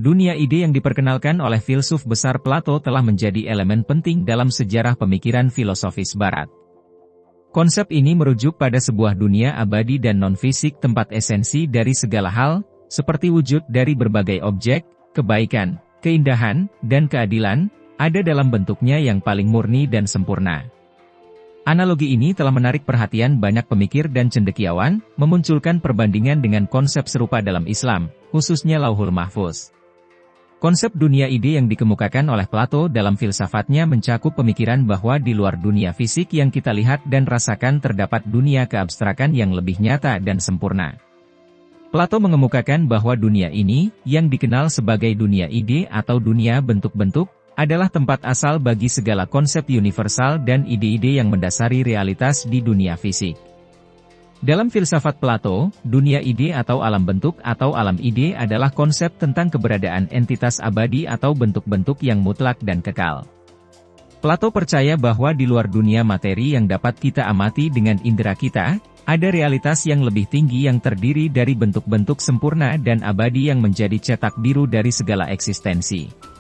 Dunia ide yang diperkenalkan oleh filsuf besar Plato telah menjadi elemen penting dalam sejarah pemikiran filosofis Barat. Konsep ini merujuk pada sebuah dunia abadi dan non-fisik tempat esensi dari segala hal, seperti wujud dari berbagai objek, kebaikan, keindahan, dan keadilan, ada dalam bentuknya yang paling murni dan sempurna. Analogi ini telah menarik perhatian banyak pemikir dan cendekiawan, memunculkan perbandingan dengan konsep serupa dalam Islam, khususnya Lauhul Mahfuz. Konsep dunia ide yang dikemukakan oleh Plato dalam filsafatnya mencakup pemikiran bahwa di luar dunia fisik yang kita lihat dan rasakan terdapat dunia keabstrakan yang lebih nyata dan sempurna. Plato mengemukakan bahwa dunia ini, yang dikenal sebagai dunia ide atau dunia bentuk-bentuk, adalah tempat asal bagi segala konsep universal dan ide-ide yang mendasari realitas di dunia fisik. Dalam filsafat Plato, dunia ide atau alam bentuk atau alam ide adalah konsep tentang keberadaan entitas abadi atau bentuk-bentuk yang mutlak dan kekal. Plato percaya bahwa di luar dunia materi yang dapat kita amati dengan indera kita, ada realitas yang lebih tinggi yang terdiri dari bentuk-bentuk sempurna dan abadi yang menjadi cetak biru dari segala eksistensi.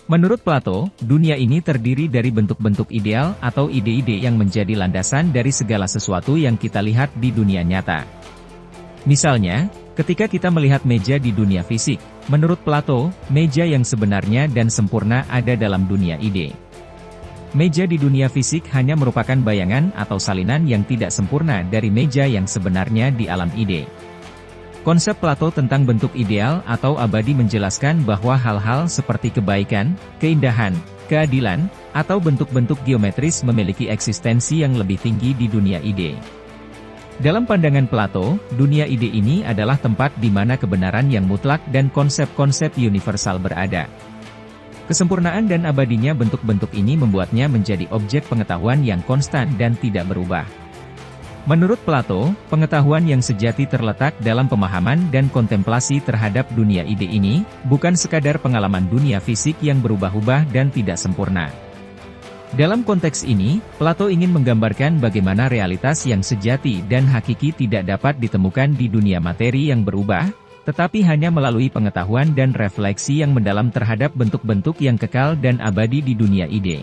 Menurut Plato, dunia ini terdiri dari bentuk-bentuk ideal atau ide-ide yang menjadi landasan dari segala sesuatu yang kita lihat di dunia nyata. Misalnya, ketika kita melihat meja di dunia fisik, menurut Plato, meja yang sebenarnya dan sempurna ada dalam dunia ide. Meja di dunia fisik hanya merupakan bayangan atau salinan yang tidak sempurna dari meja yang sebenarnya di alam ide. Konsep Plato tentang bentuk ideal atau abadi menjelaskan bahwa hal-hal seperti kebaikan, keindahan, keadilan, atau bentuk-bentuk geometris memiliki eksistensi yang lebih tinggi di dunia ide. Dalam pandangan Plato, dunia ide ini adalah tempat di mana kebenaran yang mutlak dan konsep-konsep universal berada. Kesempurnaan dan abadinya bentuk-bentuk ini membuatnya menjadi objek pengetahuan yang konstan dan tidak berubah. Menurut Plato, pengetahuan yang sejati terletak dalam pemahaman dan kontemplasi terhadap dunia ide ini, bukan sekadar pengalaman dunia fisik yang berubah-ubah dan tidak sempurna. Dalam konteks ini, Plato ingin menggambarkan bagaimana realitas yang sejati dan hakiki tidak dapat ditemukan di dunia materi yang berubah, tetapi hanya melalui pengetahuan dan refleksi yang mendalam terhadap bentuk-bentuk yang kekal dan abadi di dunia ide.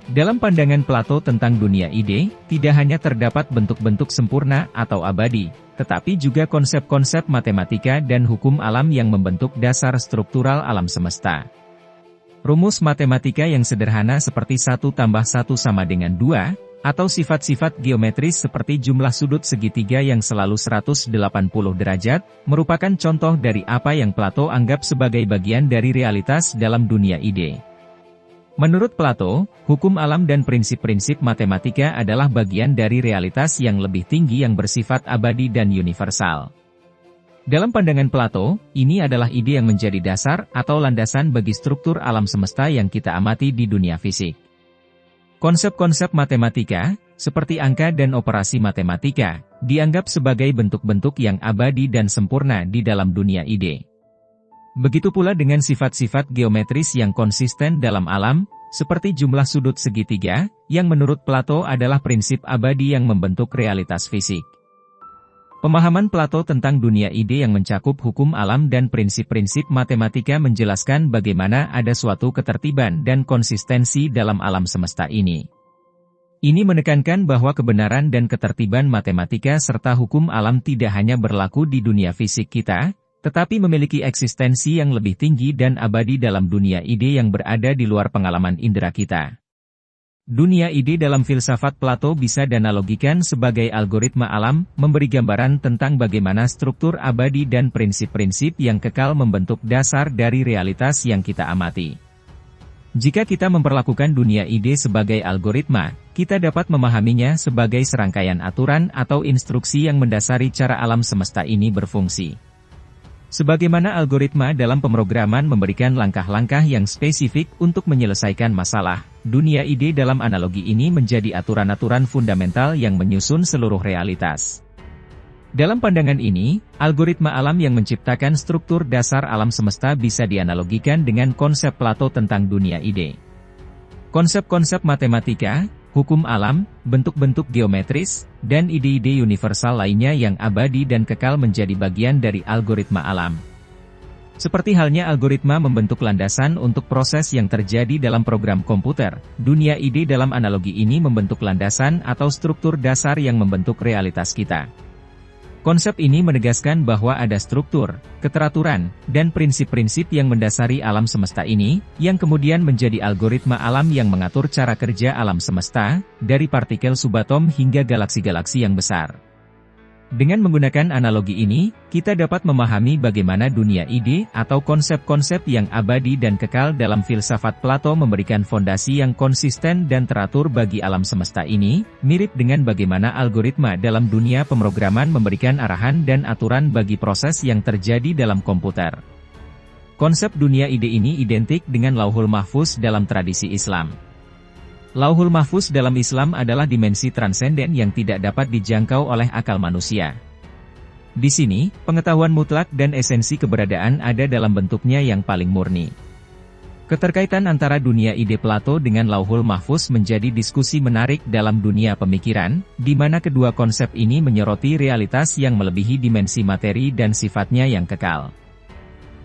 Dalam pandangan Plato tentang dunia ide, tidak hanya terdapat bentuk-bentuk sempurna atau abadi, tetapi juga konsep-konsep matematika dan hukum alam yang membentuk dasar struktural alam semesta. Rumus matematika yang sederhana seperti 1 tambah 1 sama dengan 2, atau sifat-sifat geometris seperti jumlah sudut segitiga yang selalu 180 derajat, merupakan contoh dari apa yang Plato anggap sebagai bagian dari realitas dalam dunia ide. Menurut Plato, hukum alam dan prinsip-prinsip matematika adalah bagian dari realitas yang lebih tinggi yang bersifat abadi dan universal. Dalam pandangan Plato, ini adalah ide yang menjadi dasar atau landasan bagi struktur alam semesta yang kita amati di dunia fisik. Konsep-konsep matematika, seperti angka dan operasi matematika, dianggap sebagai bentuk-bentuk yang abadi dan sempurna di dalam dunia ide. Begitu pula dengan sifat-sifat geometris yang konsisten dalam alam, seperti jumlah sudut segitiga, yang menurut Plato adalah prinsip abadi yang membentuk realitas fisik. Pemahaman Plato tentang dunia ide yang mencakup hukum alam dan prinsip-prinsip matematika menjelaskan bagaimana ada suatu ketertiban dan konsistensi dalam alam semesta ini. Ini menekankan bahwa kebenaran dan ketertiban matematika serta hukum alam tidak hanya berlaku di dunia fisik kita, tetapi memiliki eksistensi yang lebih tinggi dan abadi dalam dunia ide yang berada di luar pengalaman indera kita. Dunia ide dalam filsafat Plato bisa dianalogikan sebagai algoritma alam, memberi gambaran tentang bagaimana struktur abadi dan prinsip-prinsip yang kekal membentuk dasar dari realitas yang kita amati. Jika kita memperlakukan dunia ide sebagai algoritma, kita dapat memahaminya sebagai serangkaian aturan atau instruksi yang mendasari cara alam semesta ini berfungsi. Sebagaimana algoritma dalam pemrograman memberikan langkah-langkah yang spesifik untuk menyelesaikan masalah, dunia ide dalam analogi ini menjadi aturan-aturan fundamental yang menyusun seluruh realitas. Dalam pandangan ini, algoritma alam yang menciptakan struktur dasar alam semesta bisa dianalogikan dengan konsep Plato tentang dunia ide. Konsep-konsep matematika, hukum alam, bentuk-bentuk geometris, dan ide-ide universal lainnya yang abadi dan kekal menjadi bagian dari algoritma alam. Seperti halnya algoritma membentuk landasan untuk proses yang terjadi dalam program komputer, dunia ide dalam analogi ini membentuk landasan atau struktur dasar yang membentuk realitas kita. Konsep ini menegaskan bahwa ada struktur, keteraturan, dan prinsip-prinsip yang mendasari alam semesta ini, yang kemudian menjadi algoritma alam yang mengatur cara kerja alam semesta, dari partikel subatom hingga galaksi-galaksi yang besar. Dengan menggunakan analogi ini, kita dapat memahami bagaimana dunia ide atau konsep-konsep yang abadi dan kekal dalam filsafat Plato memberikan fondasi yang konsisten dan teratur bagi alam semesta ini, mirip dengan bagaimana algoritma dalam dunia pemrograman memberikan arahan dan aturan bagi proses yang terjadi dalam komputer. Konsep dunia ide ini identik dengan Lauhul Mahfuz dalam tradisi Islam. Lauhul Mahfuz dalam Islam adalah dimensi transenden yang tidak dapat dijangkau oleh akal manusia. Di sini, pengetahuan mutlak dan esensi keberadaan ada dalam bentuknya yang paling murni. Keterkaitan antara dunia ide Plato dengan Lauhul Mahfuz menjadi diskusi menarik dalam dunia pemikiran, di mana kedua konsep ini menyoroti realitas yang melebihi dimensi materi dan sifatnya yang kekal.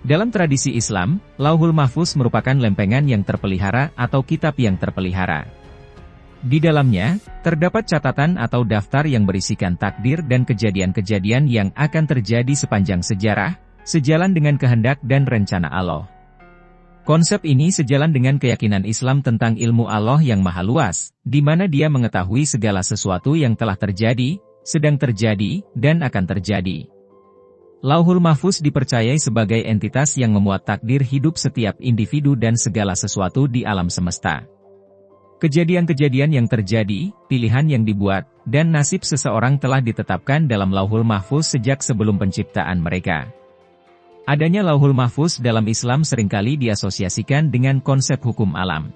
Dalam tradisi Islam, Lauhul Mahfuz merupakan lempengan yang terpelihara atau kitab yang terpelihara. Di dalamnya, terdapat catatan atau daftar yang berisikan takdir dan kejadian-kejadian yang akan terjadi sepanjang sejarah, sejalan dengan kehendak dan rencana Allah. Konsep ini sejalan dengan keyakinan Islam tentang ilmu Allah yang maha luas, di mana Dia mengetahui segala sesuatu yang telah terjadi, sedang terjadi, dan akan terjadi. Lauhul Mahfuz dipercayai sebagai entitas yang memuat takdir hidup setiap individu dan segala sesuatu di alam semesta. Kejadian-kejadian yang terjadi, pilihan yang dibuat, dan nasib seseorang telah ditetapkan dalam Lauhul Mahfuz sejak sebelum penciptaan mereka. Adanya Lauhul Mahfuz dalam Islam seringkali diasosiasikan dengan konsep hukum alam.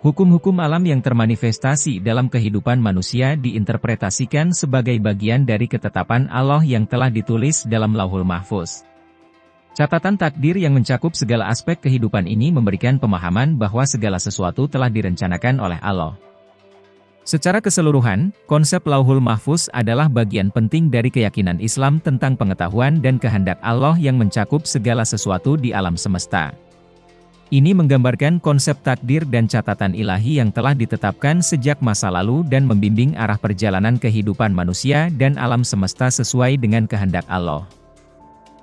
Hukum-hukum alam yang termanifestasi dalam kehidupan manusia diinterpretasikan sebagai bagian dari ketetapan Allah yang telah ditulis dalam Lauhul Mahfuz. Catatan takdir yang mencakup segala aspek kehidupan ini memberikan pemahaman bahwa segala sesuatu telah direncanakan oleh Allah. Secara keseluruhan, konsep Lauhul Mahfuz adalah bagian penting dari keyakinan Islam tentang pengetahuan dan kehendak Allah yang mencakup segala sesuatu di alam semesta. Ini menggambarkan konsep takdir dan catatan ilahi yang telah ditetapkan sejak masa lalu dan membimbing arah perjalanan kehidupan manusia dan alam semesta sesuai dengan kehendak Allah.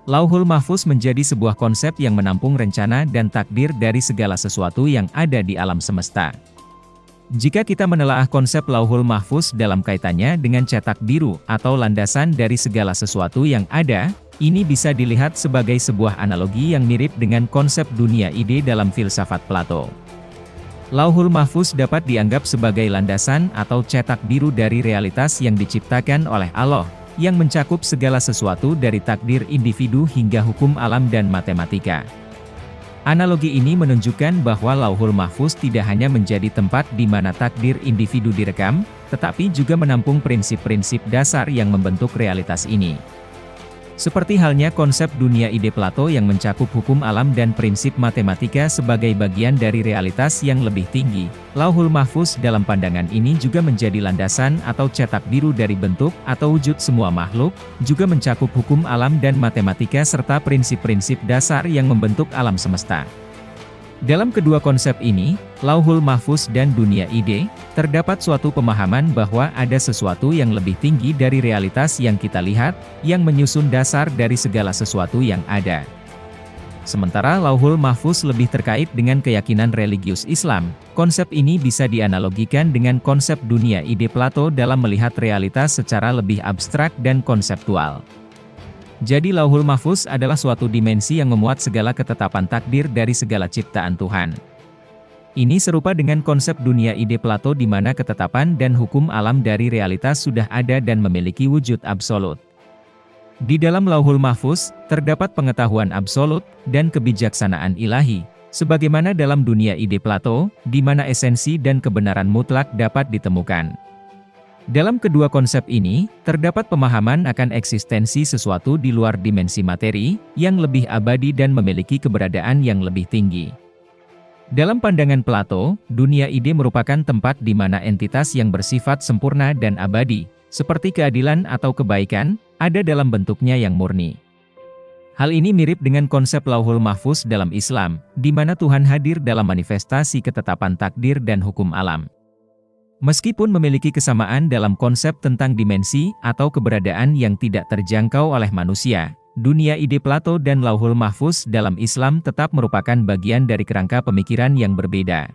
Lauhul Mahfuz menjadi sebuah konsep yang menampung rencana dan takdir dari segala sesuatu yang ada di alam semesta. Jika kita menelaah konsep Lauhul Mahfuz dalam kaitannya dengan cetak biru atau landasan dari segala sesuatu yang ada, ini bisa dilihat sebagai sebuah analogi yang mirip dengan konsep dunia ide dalam filsafat Plato. Lauhul Mahfuz dapat dianggap sebagai landasan atau cetak biru dari realitas yang diciptakan oleh Allah, yang mencakup segala sesuatu dari takdir individu hingga hukum alam dan matematika. Analogi ini menunjukkan bahwa Lauhul Mahfuz tidak hanya menjadi tempat di mana takdir individu direkam, tetapi juga menampung prinsip-prinsip dasar yang membentuk realitas ini. Seperti halnya konsep dunia ide Plato yang mencakup hukum alam dan prinsip matematika sebagai bagian dari realitas yang lebih tinggi, Lauhul Mahfuz dalam pandangan ini juga menjadi landasan atau cetak biru dari bentuk atau wujud semua makhluk, juga mencakup hukum alam dan matematika serta prinsip-prinsip dasar yang membentuk alam semesta. Dalam kedua konsep ini, Lauhul Mahfuz dan dunia ide, terdapat suatu pemahaman bahwa ada sesuatu yang lebih tinggi dari realitas yang kita lihat, yang menyusun dasar dari segala sesuatu yang ada. Sementara Lauhul Mahfuz lebih terkait dengan keyakinan religius Islam, konsep ini bisa dianalogikan dengan konsep dunia ide Plato dalam melihat realitas secara lebih abstrak dan konseptual. Jadi Lauhul Mahfuz adalah suatu dimensi yang memuat segala ketetapan takdir dari segala ciptaan Tuhan. Ini serupa dengan konsep dunia ide Plato di mana ketetapan dan hukum alam dari realitas sudah ada dan memiliki wujud absolut. Di dalam Lauhul Mahfuz, terdapat pengetahuan absolut dan kebijaksanaan ilahi, sebagaimana dalam dunia ide Plato, di mana esensi dan kebenaran mutlak dapat ditemukan. Dalam kedua konsep ini, terdapat pemahaman akan eksistensi sesuatu di luar dimensi materi, yang lebih abadi dan memiliki keberadaan yang lebih tinggi. Dalam pandangan Plato, dunia ide merupakan tempat di mana entitas yang bersifat sempurna dan abadi, seperti keadilan atau kebaikan, ada dalam bentuknya yang murni. Hal ini mirip dengan konsep Lauhul Mahfuz dalam Islam, di mana Tuhan hadir dalam manifestasi ketetapan takdir dan hukum alam. Meskipun memiliki kesamaan dalam konsep tentang dimensi atau keberadaan yang tidak terjangkau oleh manusia, dunia ide Plato dan Lauhul Mahfuz dalam Islam tetap merupakan bagian dari kerangka pemikiran yang berbeda.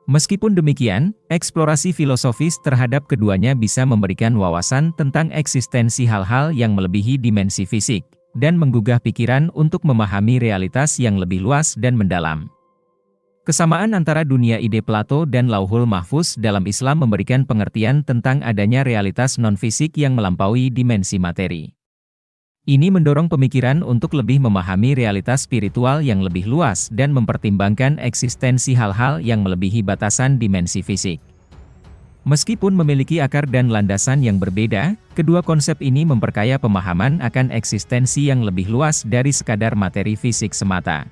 Meskipun demikian, eksplorasi filosofis terhadap keduanya bisa memberikan wawasan tentang eksistensi hal-hal yang melebihi dimensi fisik, dan menggugah pikiran untuk memahami realitas yang lebih luas dan mendalam. Kesamaan antara dunia ide Plato dan Lauhul Mahfuz dalam Islam memberikan pengertian tentang adanya realitas non-fisik yang melampaui dimensi materi. Ini mendorong pemikiran untuk lebih memahami realitas spiritual yang lebih luas dan mempertimbangkan eksistensi hal-hal yang melebihi batasan dimensi fisik. Meskipun memiliki akar dan landasan yang berbeda, kedua konsep ini memperkaya pemahaman akan eksistensi yang lebih luas dari sekadar materi fisik semata.